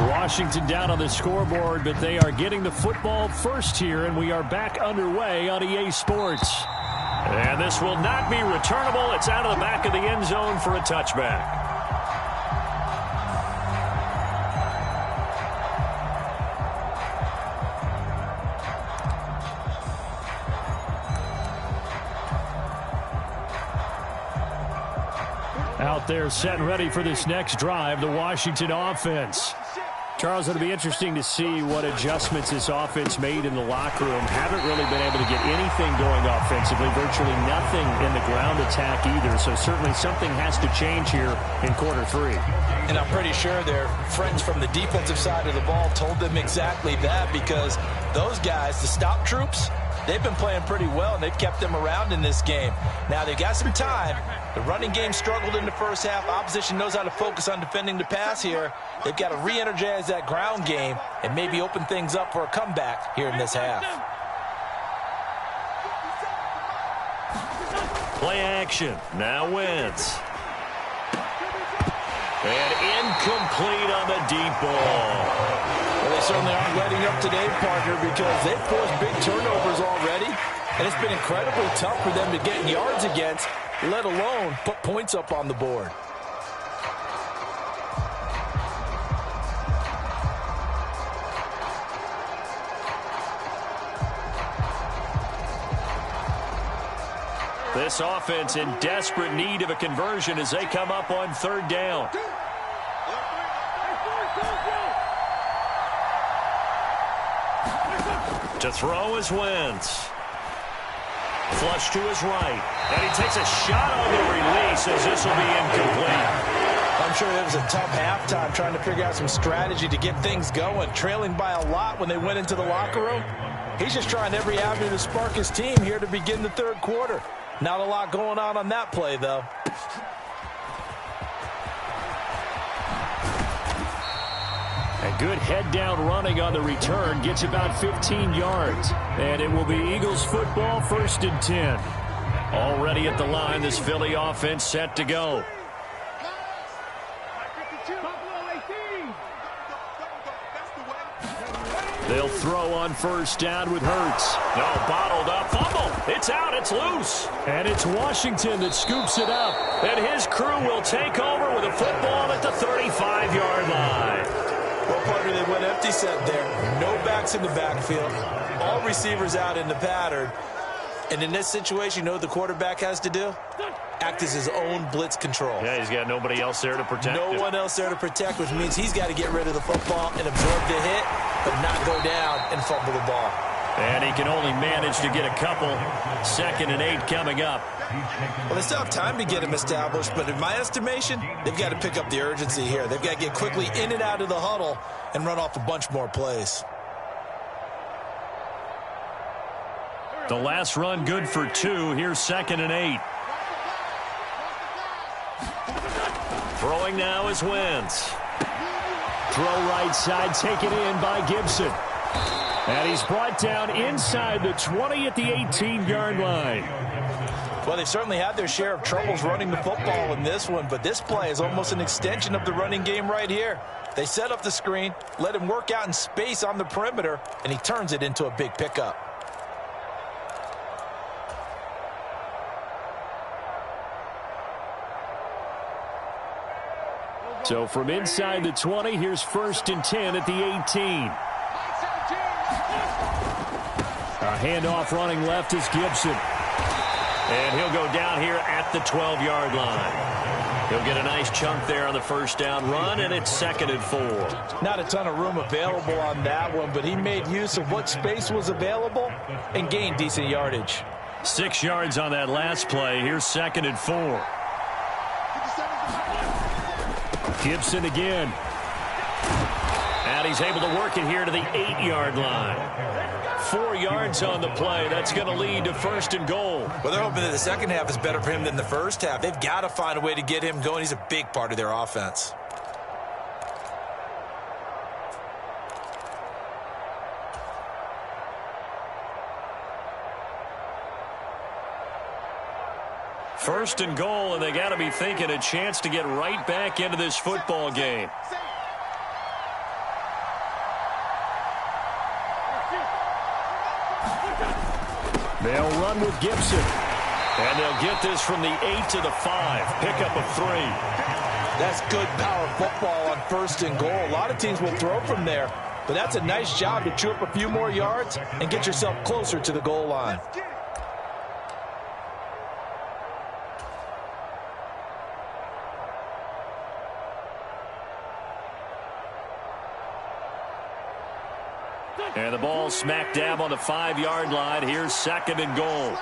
Washington down on the scoreboard, but they are getting the football first here, and we are back underway on EA Sports. And this will not be returnable. It's out of the back of the end zone for a touchback. Out there set and ready for this next drive, the Washington offense. Charles, it'll be interesting to see what adjustments this offense made in the locker room. Haven't really been able to get anything going offensively, virtually nothing in the ground attack either. So certainly something has to change here in quarter three. And I'm pretty sure their friends from the defensive side of the ball told them exactly that, because those guys, the stop troops, they've been playing pretty well, and they've kept them around in this game. Now, they've got some time. The running game struggled in the first half. Opposition knows how to focus on defending the pass here. They've got to re-energize that ground game and maybe open things up for a comeback here in this half. Play action. Now Wentz. And incomplete on the deep ball. Well, they certainly aren't letting up today, partner, because they've forced big turnovers already, and it's been incredibly tough for them to get yards against, let alone put points up on the board. This offense in desperate need of a conversion as they come up on third down. To throw is Wentz. Flush to his right. And he takes a shot on the release as this will be incomplete. I'm sure it was a tough halftime trying to figure out some strategy to get things going. Trailing by a lot when they went into the locker room. He's just trying every avenue to spark his team here to begin the third quarter. Not a lot going on that play, though. A good head-down running on the return gets about 15 yards. And it will be Eagles football, 1st and 10. Already at the line, this Philly offense set to go. They'll throw on first down with Hurts. No, bottled up. Fumble. It's out. It's loose. And it's Washington that scoops it up. And his crew will take over with a football at the 35-yard line. Well, partner, they went empty set there. No backs in the backfield. All receivers out in the pattern. And in this situation, you know what the quarterback has to do? Act as his own blitz control. Yeah, he's got nobody else there to protect him. No one else there to protect, which means he's got to get rid of the football and absorb the hit, but not go down and fumble the ball. And he can only manage to get a couple. 2nd and 8 coming up. Well, they still have time to get him established, but in my estimation, they've got to pick up the urgency here. They've got to get quickly in and out of the huddle and run off a bunch more plays. The last run good for 2. Here's 2nd and 8. Throwing now is Wentz. Throw right side, taken in by Gibson. And he's brought down inside the 20 at the 18-yard line. Well, they certainly had their share of troubles running the football in this one, but this play is almost an extension of the running game right here. They set up the screen, let him work out in space on the perimeter, and he turns it into a big pickup. So from inside the 20, here's 1st and 10 at the 18. A handoff running left is Gibson. And he'll go down here at the 12-yard line. He'll get a nice chunk there on the first down run, and it's 2nd and 4. Not a ton of room available on that one, but he made use of what space was available and gained decent yardage. 6 yards on that last play. Here's 2nd and 4. Gibson again. And he's able to work it here to the 8-yard line. 4 yards on the play. That's going to lead to 1st and goal. Well, they're hoping that the second half is better for him than the first half. They've got to find a way to get him going. He's a big part of their offense. First and goal, and they got to be thinking a chance to get right back into this football game. They'll run with Gibson. And they'll get this from the 8 to the 5. Pickup of 3. That's good power football on 1st and goal. A lot of teams will throw from there, but that's a nice job to chew up a few more yards and get yourself closer to the goal line. And the ball smack dab on the 5-yard line. Here's 2nd and goal.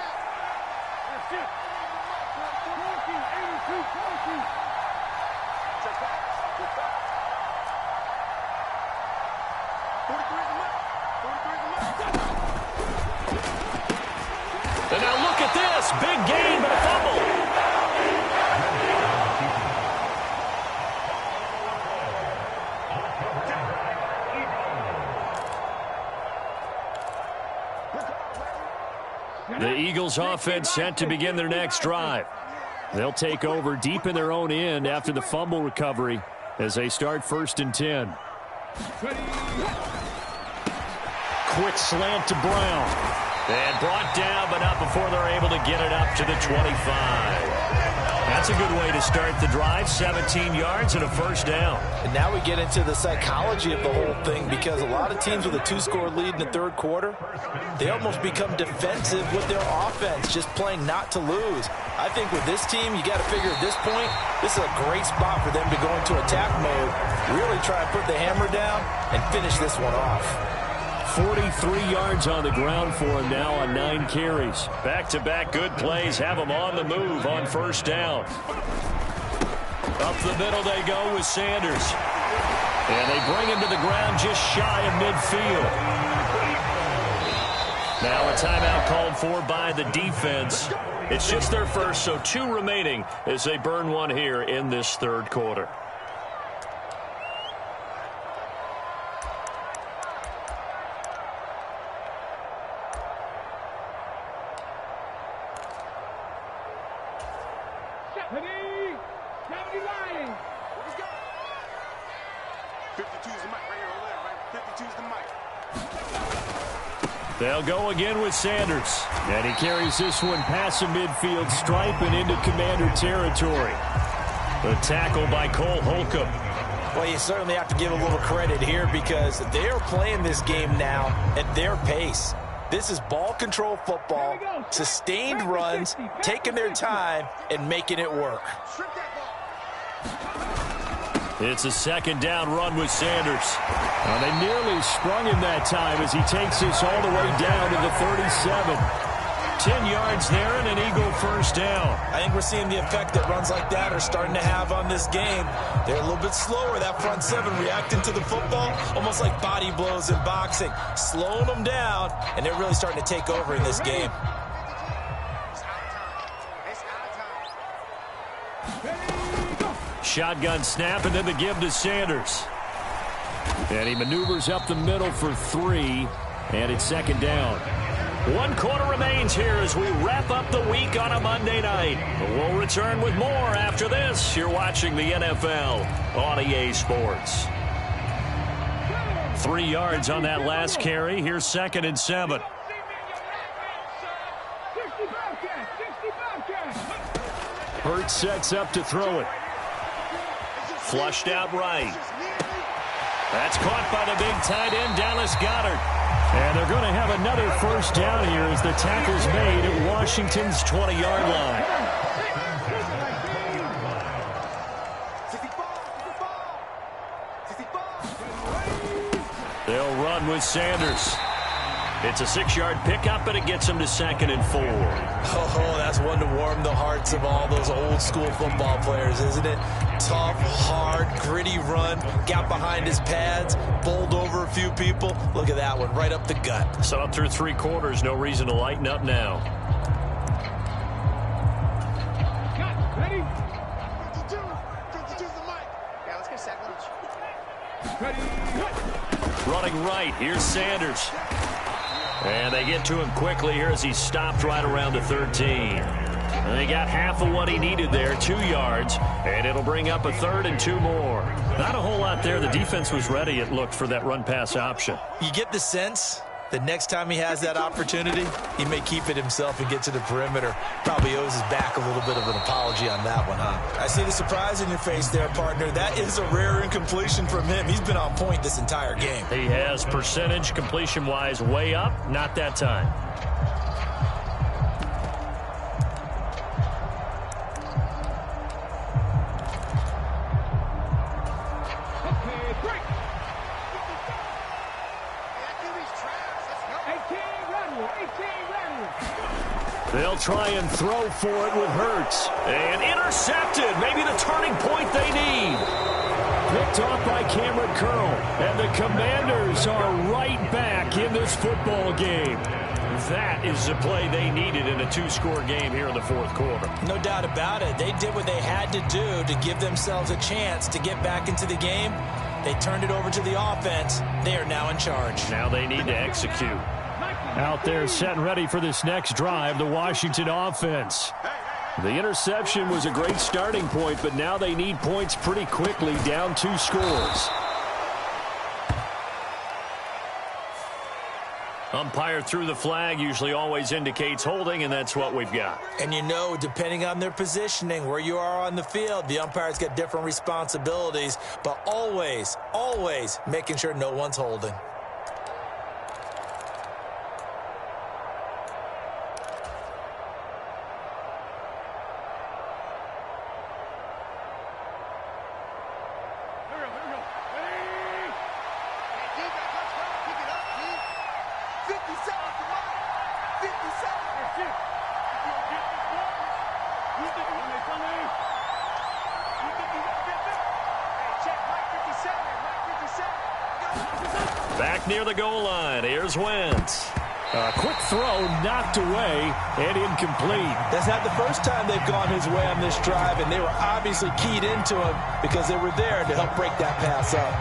And now look at this. Big gain, but a fumble. The Eagles offense set to begin their next drive. They'll take over deep in their own end after the fumble recovery as they start 1st and 10. Quick slant to Brown. And brought down, but not before they're able to get it up to the 25. That's a good way to start the drive. 17 yards and a 1st down. And now we get into the psychology of the whole thing, because a lot of teams with a 2-score lead in the 3rd quarter, they almost become defensive with their offense, just playing not to lose. I think with this team, you got to figure at this point, this is a great spot for them to go into attack mode, really try and put the hammer down and finish this one off. 43 yards on the ground for him now on 9 carries. Back-to-back good plays have him on the move on 1st down. Up the middle they go with Sanders. And they bring him to the ground just shy of midfield. Now a timeout called for by the defense. It's just their first, so 2 remaining as they burn one here in this 3rd quarter. They'll go again with Sanders. And he carries this one past the midfield stripe and into Commander territory. The tackle by Cole Holcomb. Well, you certainly have to give a little credit here, because they are playing this game now at their pace. This is ball control football, sustained runs, taking their time and making it work. It's a 2nd down run with Sanders. Well, they nearly sprung him that time as he takes this all the way down to the 37. 10 yards there and an Eagle 1st down. I think we're seeing the effect that runs like that are starting to have on this game. They're a little bit slower, that front 7 reacting to the football, almost like body blows in boxing, slowing them down, and they're really starting to take over in this game. Shotgun snap, and then the give to Sanders. And he maneuvers up the middle for 3, and it's 2nd down. 1 quarter remains here as we wrap up the week on a Monday night. We'll return with more after this. You're watching the NFL on EA Sports. 3 yards on that last carry. Here's 2nd and 7. Hurts sets up to throw it. Flushed out right. That's caught by the big tight end, Dallas Goedert. And they're going to have another 1st down here as the tackle's made at Washington's 20-yard line. They'll run with Sanders. It's a 6-yard pickup, and it gets them to 2nd and 4. Oh, that's one to warm the hearts of all those old-school football players, isn't it? Tough, hard, gritty run, got behind his pads, bowled over a few people. Look at that one, right up the gut. So up through 3 quarters, no reason to lighten up now. Ready? 52's the mic. Yeah, let's get sack lunch. Ready? Running right, here's Sanders. And they get to him quickly here as he stopped right around the 13. And they got half of what he needed there, 2 yards, and it'll bring up a 3rd and 2 more. Not a whole lot there. The defense was ready, it looked, for that run-pass option. You get the sense The next time he has that opportunity, he may keep it himself and get to the perimeter. Probably owes his back a little bit of an apology on that one, huh? I see the surprise in your face there, partner. That is a rare incompletion from him. He's been on point this entire game. He has percentage completion-wise way up, not that time. They'll try and throw for it with Hurts. And intercepted. Maybe the turning point they need. Picked off by Cameron Curl. And the Commanders are right back in this football game. That is the play they needed in a two-score game here in the fourth quarter. No doubt about it. They did what they had to do to give themselves a chance to get back into the game. They turned it over to the offense. They are now in charge. Now they need to execute. Out there set and ready for this next drive, the Washington offense. The interception was a great starting point, but now they need points pretty quickly, down 2 scores. Umpire threw the flag, usually always indicates holding, and that's what we've got. And you know, depending on their positioning, where you are on the field, the umpire's got different responsibilities, but always, always making sure no one's holding. Back near the goal line, here's Wentz. A quick throw knocked away and incomplete. That's not the first time they've gone his way on this drive, and they were obviously keyed into him because they were there to help break that pass up.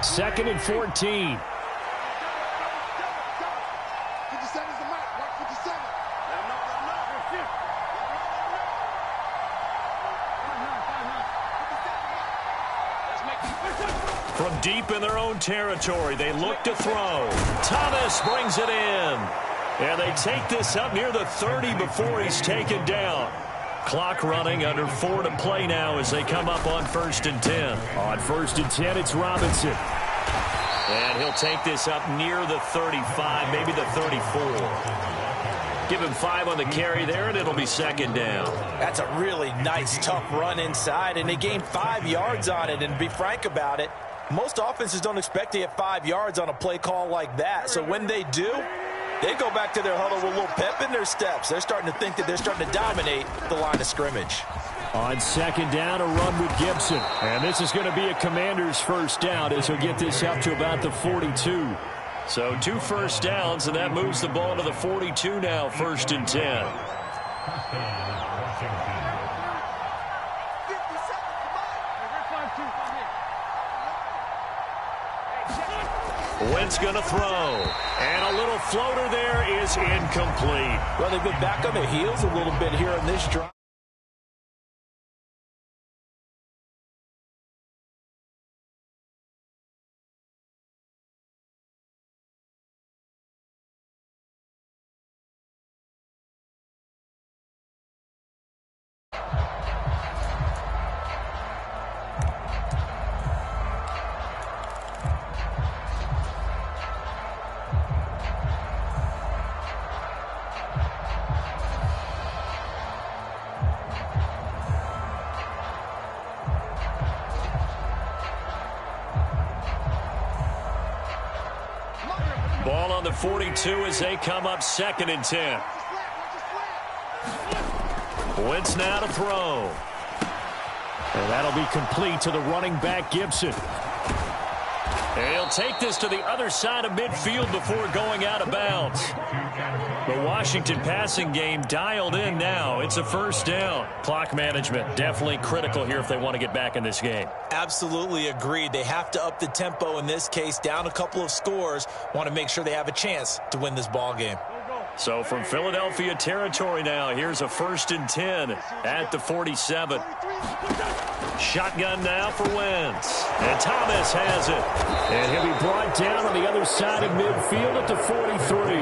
Second and 14. From deep in their own territory, they look to throw. Thomas brings it in. And they take this up near the 30 before he's taken down. Clock running, under 4 to play now as they come up on 1st and 10. On 1st and 10, it's Robinson. And he'll take this up near the 35, maybe the 34. Give him 5 on the carry there, and it'll be 2nd down. That's a really nice, tough run inside, and they gained 5 yards on it. And to be frank about it, most offenses don't expect to get 5 yards on a play call like that. So when they do, they go back to their huddle with a little pep in their steps. They're starting to think that they're starting to dominate the line of scrimmage. On 2nd down, a run with Gibson. And this is going to be a Commander's first down as he'll get this up to about the 42. So 2 first downs, and that moves the ball to the 42 now, 1st and 10. Wentz going to throw. And a little floater there is incomplete. Well, they've been back on their heels a little bit here in this drive. Ball on the 42 as they come up 2nd and 10. Wentz now to throw. And that'll be complete to the running back, Gibson. And he'll take this to the other side of midfield before going out of bounds. The Washington passing game dialed in now. It's a first down. Clock management definitely critical here if they want to get back in this game. Absolutely agreed. They have to up the tempo in this case, down a couple of scores. Want to make sure they have a chance to win this ball game. So from Philadelphia territory now, here's a 1st and 10 at the 47. Shotgun now for Wentz. And Thomas has it. And he'll be brought down on the other side of midfield at the 43.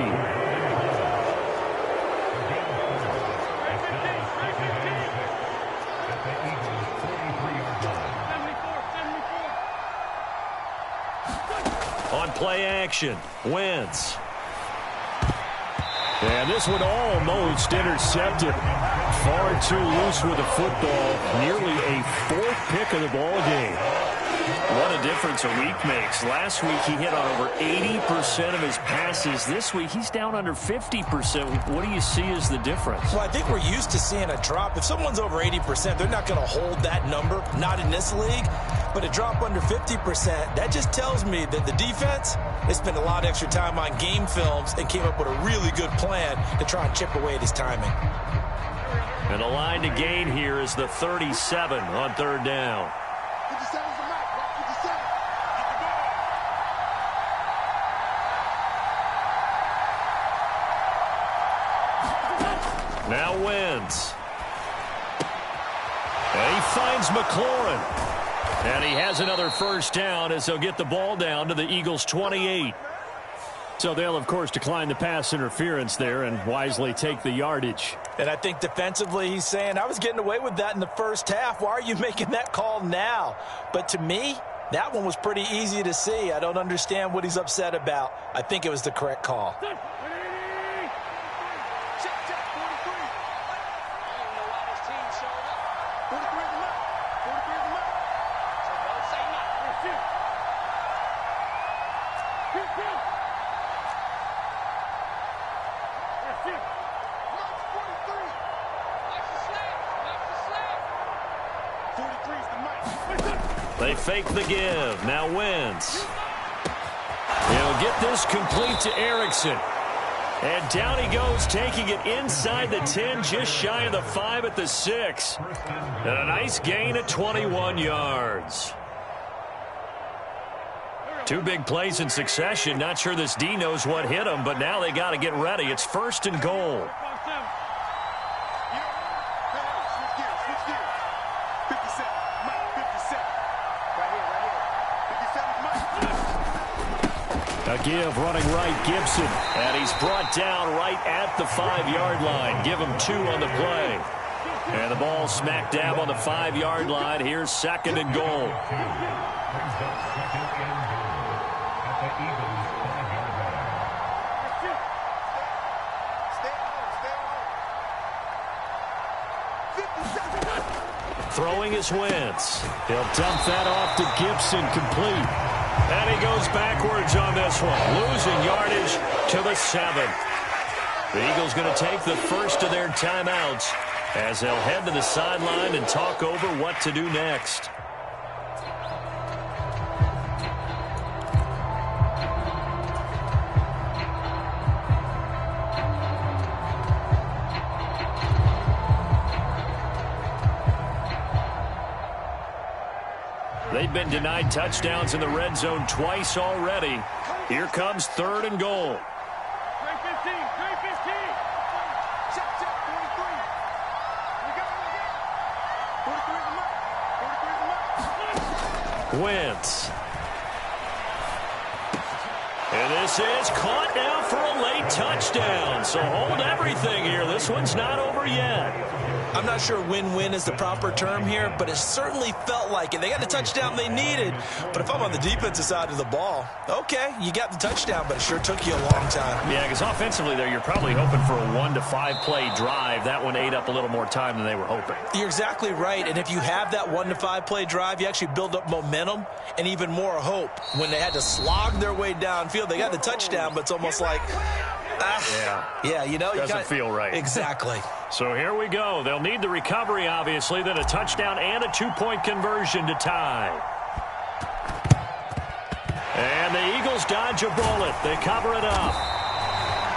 On play action, Wentz. And this one almost intercepted. Far too loose with the football. Nearly a 4th pick of the ball game. What a difference a week makes. Last week he hit on over 80% of his passes. This week he's down under 50%. What do you see as the difference? Well, I think we're used to seeing a drop. If someone's over 80%, they're not going to hold that number. Not in this league. But a drop under 50%, that just tells me that the defense, they spent a lot of extra time on game films and came up with a really good plan to try and chip away at his timing. And the line to gain here is the 37 on 3rd down. Now Wentz. And he finds McLaurin. And he has another first down as they'll get the ball down to the Eagles' 28. So they'll, of course, decline the pass interference there and wisely take the yardage. And I think defensively he's saying, I was getting away with that in the first half. Why are you making that call now? But to me, that one was pretty easy to see. I don't understand what he's upset about. I think it was the correct call. They fake the give. Now Wentz. He'll get this complete to Erickson. And down he goes, taking it inside the 10, just shy of the 5 at the 6. And a nice gain at 21 yards. 2 big plays in succession. Not sure this D knows what hit him, but now they got to get ready. It's 1st and goal. A give running right, Gibson. And he's brought down right at the 5-yard line. Give him 2 on the play. And the ball smack dab on the 5-yard line. Here's 2nd and goal. Throwing is Wentz. He'll dump that off to Gibson, complete. And he goes backwards on this one, losing yardage to the 7. The Eagles going to take the first of their timeouts as they'll head to the sideline and talk over what to do next. They've been denied touchdowns in the red zone twice already. Here comes 3rd and goal. Wentz. And this is caught now for a late touchdown. So hold everything here. This one's not over yet. I'm not sure win-win is the proper term here, but it certainly felt like it. They got the touchdown they needed, but if I'm on the defensive side of the ball, okay, you got the touchdown, but it sure took you a long time. Yeah, because offensively there, you're probably hoping for a 1 to 5 play drive. That one ate up a little more time than they were hoping. You're exactly right, and if you have that 1 to 5 play drive, you actually build up momentum and even more hope. When they had to slog their way downfield, they got the touchdown, but it's almost like, yeah, you know, doesn't feel right. Exactly. So here we go. They'll need the recovery, obviously, then a touchdown and a 2-point conversion to tie. And the Eagles dodge a bullet. They cover it up.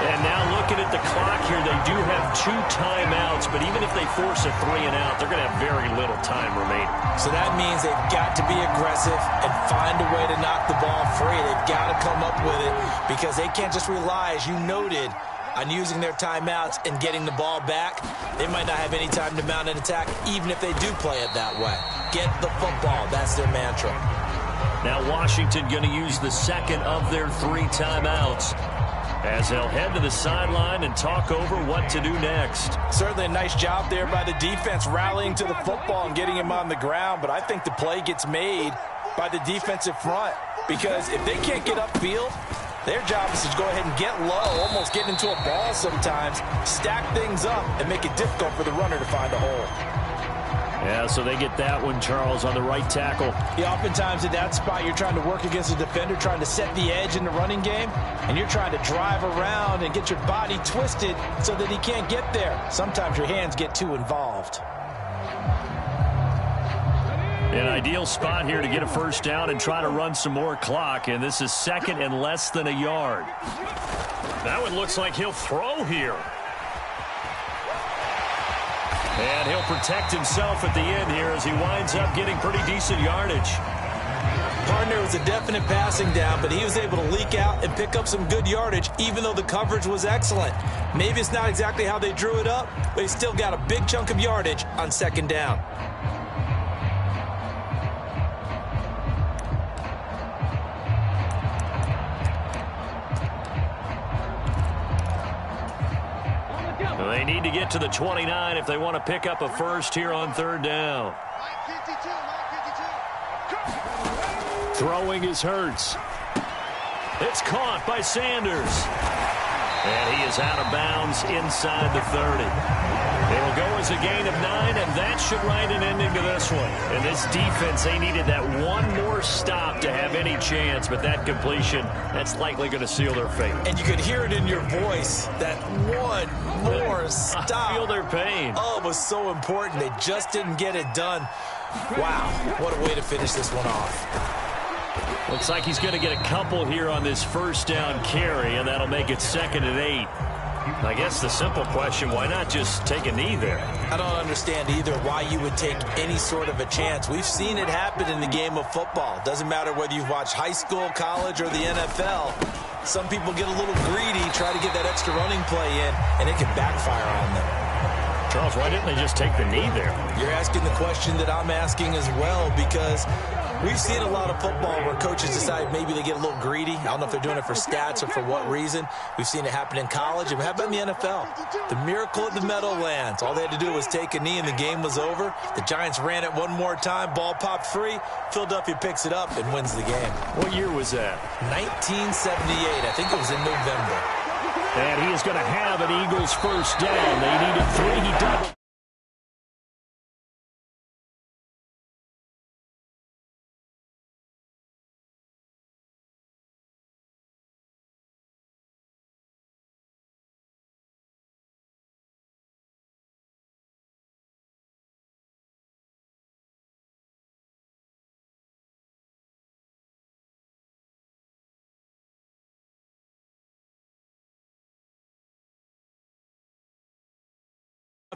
And now looking at the clock here, they do have 2 timeouts, but even if they force a 3 and out, they're going to have very little time remaining. So that means they've got to be aggressive and find a way to knock the ball free. They've got to come up with it because they can't just rely, as you noted, on using their timeouts and getting the ball back. They might not have any time to mount an attack, even if they do play it that way. Get the football. That's their mantra. Now Washington going to use the second of their 3 timeouts, as they'll head to the sideline and talk over what to do next. Certainly a nice job there by the defense rallying to the football and getting him on the ground, but I think the play gets made by the defensive front because if they can't get upfield, their job is to go ahead and get low, almost get into a ball sometimes, stack things up, and make it difficult for the runner to find a hole. Yeah, so they get that one, Charles, on the right tackle. Yeah, oftentimes in that spot, you're trying to work against a defender, trying to set the edge in the running game, and you're trying to drive around and get your body twisted so that he can't get there. Sometimes your hands get too involved. An ideal spot here to get a first down and try to run some more clock, and this is second and less than a yard. That one looks like he'll throw here. And he'll protect himself at the end here as he winds up getting pretty decent yardage. Partner was a definite passing down, but he was able to leak out and pick up some good yardage, even though the coverage was excellent. Maybe it's not exactly how they drew it up, but he still got a big chunk of yardage on second down. They need to get to the 29 if they want to pick up a first here on third down. Throwing is Hurts. It's caught by Sanders. And he is out of bounds inside the 30. They will go as a gain of 9, and that should write an ending to this one. And this defense, they needed that one more stop to have any chance, but that completion, that's likely going to seal their fate. And you could hear it in your voice, that one more stop. I feel their pain. Oh, it was so important. They just didn't get it done. Wow, what a way to finish this one off. Looks like he's going to get a couple here on this first down carry, and that'll make it 2nd and 8. I guess the simple question, why not just take a knee there? I don't understand either why you would take any sort of a chance. We've seen it happen in the game of football. Doesn't matter whether you've watched high school, college, or the NFL. Some people get a little greedy, try to get that extra running play in, and it can backfire on them. Charles, why didn't they just take the knee there? You're asking the question that I'm asking as well, because we've seen a lot of football where coaches decide maybe they get a little greedy. I don't know if they're doing it for stats or for what reason. We've seen it happen in college. And how about in the NFL? The miracle of the Meadowlands. All they had to do was take a knee and the game was over. The Giants ran it one more time. Ball popped free. Philadelphia picks it up and wins the game. What year was that? 1978. I think it was in November. And he is going to have an Eagles first down. They needed 3. He doubled.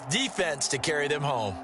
Defense to carry them home.